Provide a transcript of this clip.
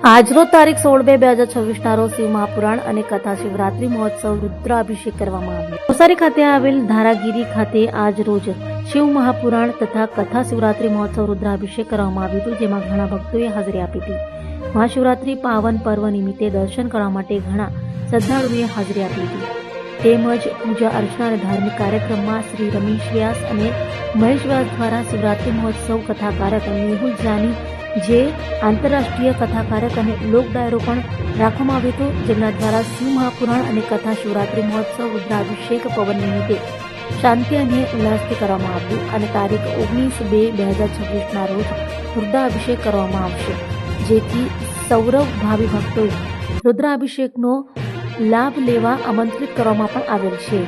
આજનો તારીખ 16/2/2026 રોજ શિવ મહાપુરાણ અને કથા શિવરાત્રી મહોત્સવ રુદ્રાભિષેક કરવામાં આવ્યો. નવસારી ખાતે આવેલ ધારાગીરી ખાતે આજ રોજ શિવ મહાપુરાણ તથા કથા શિવરાત્રી મહોત્સવ રુદ્રાભિષેક કરવામાં આવ્યું હતું, જેમાં ઘણા ભક્તોએ હાજરી આપી હતી. મહાશિવરાત્રી પાવન પર્વ નિમિત્તે દર્શન કરવા માટે ઘણા શ્રદ્ધાળુઓએ હાજરી આપી હતી. તેમજ પૂજા અર્ચના અને ધાર્મિક કાર્યક્રમમાં શ્રી રમેશ વ્યાસ અને મહેશ વ્યાસ દ્વારા શિવરાત્રી મહોત્સવ કથાકારક મેહુલ જાની જે આંતરરાષ્ટ્રીય કથાકારક અને લોક ડાયરો પણ રાખવામાં આવ્યો હતો, જેમના દ્વારા શિવ મહાપુરાણ અને કથા શિવરાત્રી મહોત્સવ રુદ્રાભિષેક પવન નિમિત્તે શાંતિ અને ઉલ્લાસથી કરવામાં આવ્યું અને તારીખ 19/2/2026 રોજ રુદ્રાભિષેક કરવામાં આવશે, જેથી સૌરવ ભાવિ ભક્તોએ રુદ્રાભિષેકનો લાભ લેવા આમંત્રિત કરવામાં પણ આવેલ છે.